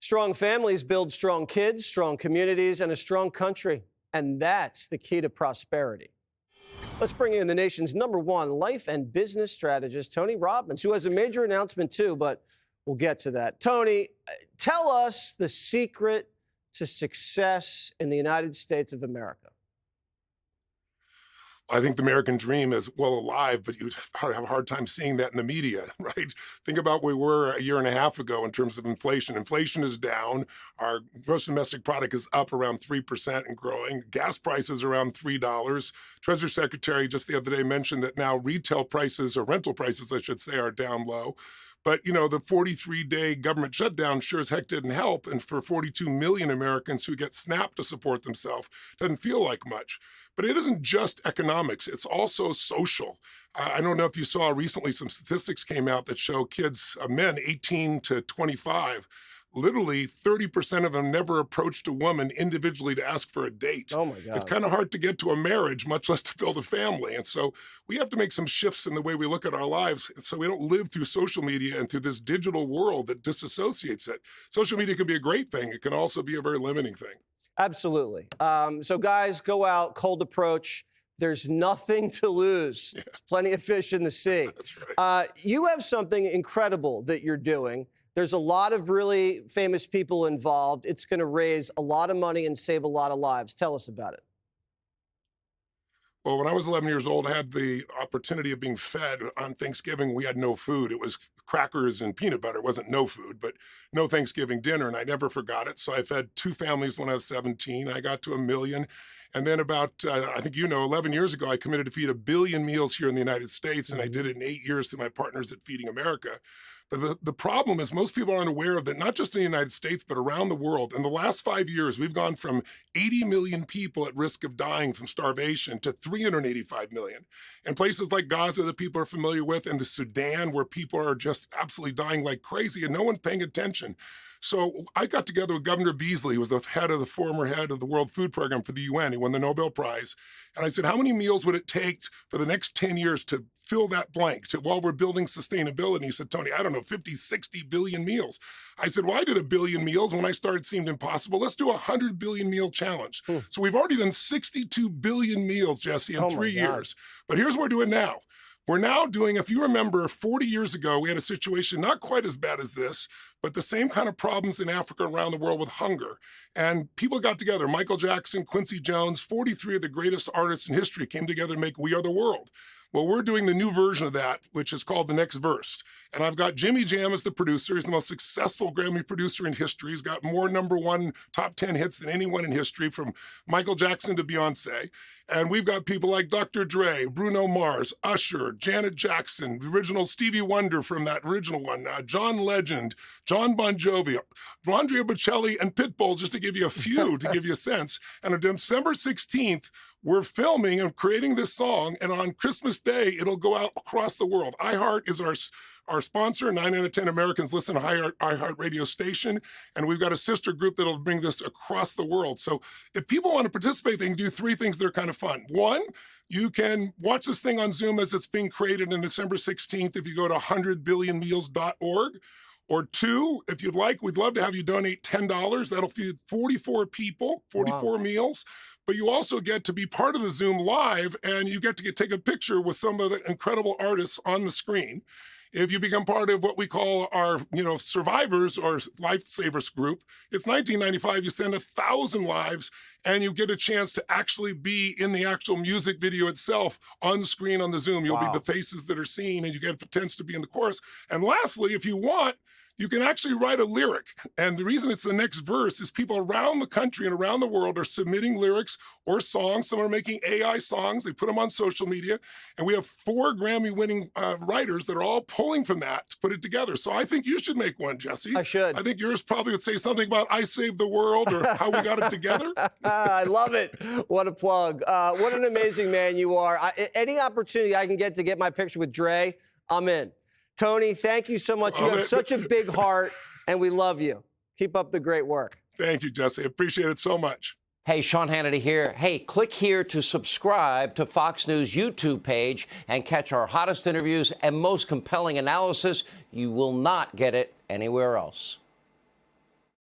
Strong families build strong kids, strong communities, and a strong country. And that's the key to prosperity. Let's bring in the nation's #1 life and business strategist, Tony Robbins, who has a major announcement too, but we'll get to that. Tony, tell us the secret to success in the United States of America. I think the American dream is well alive, but you'd have a hard time seeing that in the media, right? Think about where we were a year and a half ago in terms of inflation. Inflation is down. Our gross domestic product is up around 3% and growing. Gas prices around $3. Treasury Secretary just the other day mentioned that now retail prices, or rental prices, I should say, are down low. But, you know, the 43-day government shutdown sure as heck didn't help. And for 42 million Americans who get SNAP to support themselves, doesn't feel like much. But it isn't just economics. It's also social. I don't know if you saw recently some statistics came out that show kids, men 18 to 25, literally 30% of them never approached a woman individually to ask for a date. Oh, my God. It's kind of hard to get to a marriage, much less to build a family. And so we have to make some shifts in the way we look at our lives so we don't live through social media and through this digital world that disassociates it. Social media can be a great thing. It can also be a very limiting thing. Absolutely. So guys, go out, cold approach. There's nothing to lose. Yeah. There's plenty of fish in the sea. That's right. You have something incredible that you're doing. There's a lot of really famous people involved. It's going to raise a lot of money and save a lot of lives. Tell us about it. Well, when I was 11 years old, I had the opportunity of being fed on Thanksgiving. We had no food. It was crackers and peanut butter. It wasn't no food, but no Thanksgiving dinner, and I never forgot it. So I fed 2 families when I was 17. I got to 1 million. And then about, I think 11 years ago, I committed to feed 1 billion meals here in the United States, and I did it in 8 years through my partners at Feeding America. But the problem is most people aren't aware of that, not just in the United States, but around the world. In the last 5 years, we've gone from 80 million people at risk of dying from starvation to 385 million. In places like Gaza that people are familiar with, and the Sudan, where people are just absolutely dying like crazy, and no one's paying attention. So I got together with Governor Beasley, who was the former head of the World Food Program for the UN. He won the Nobel Prize. And I said, how many meals would it take for the next 10 years to fill that blank while we're building sustainability? He said, Tony, I don't know, 50, 60 billion meals. I said, well, I did 1 billion meals. When I started, it seemed impossible. Let's do a 100 billion meal challenge. So we've already done 62 billion meals, Jesse, in 3 years. But here's what we're doing now. We're now doing, if you remember, 40 years ago, we had a situation not quite as bad as this, but the same kind of problems in Africa and around the world with hunger. And people got together. Michael Jackson, Quincy Jones, 43 of the greatest artists in history came together to make We Are the World. Well, we're doing the new version of that, which is called The Next Verse. And I've got Jimmy Jam as the producer. He's the most successful Grammy producer in history. He's got more #1 top 10 hits than anyone in history, from Michael Jackson to Beyonce. And we've got people like Dr. Dre, Bruno Mars, Usher, Janet Jackson, the original Stevie Wonder from that original one, John Legend, John Bon Jovi, Andrea Bocelli, and Pitbull, just to give you a few, to give you a sense. And on December 16th, we're filming and creating this song, and on Christmas Day, it'll go out across the world. iHeart is our sponsor. 9 out of 10 Americans listen to iHeart radio station, and we've got a sister group that'll bring this across the world. So if people want to participate, they can do 3 things that are kind of fun. 1, you can watch this thing on Zoom as it's being created on December 16th if you go to 100billionmeals.org. Or 2, if you'd like, we'd love to have you donate $10. That'll feed 44 people, 44 meals. But you also get to be part of the Zoom live, and you get to take a picture with some of the incredible artists on the screen. If you become part of what we call our, survivors or lifesavers group, it's $19.95. You send 1,000 lives, and you get a chance to actually be in the actual music video itself on screen on the Zoom. You'll be the faces that are seen, and you get a potential to be in the chorus. And lastly, if you want, you can actually write a lyric. And the reason it's The Next Verse is people around the country and around the world are submitting lyrics or songs. Some are making AI songs. They put them on social media. And we have 4 Grammy-winning writers that are all pulling from that to put it together. So I think you should make one, Jesse. I should. I think yours probably would say something about I Saved the World or how we got it together. I love it. What a plug. What an amazing man you are. Any opportunity I can get my picture with Dre, I'm in. Tony, thank you so much. You have such a big heart, and we love you. Keep up the great work. Thank you, Jesse. I appreciate it so much. Hey, Sean Hannity here. Hey, click here to subscribe to Fox News YouTube page and catch our hottest interviews and most compelling analysis. You will not get it anywhere else.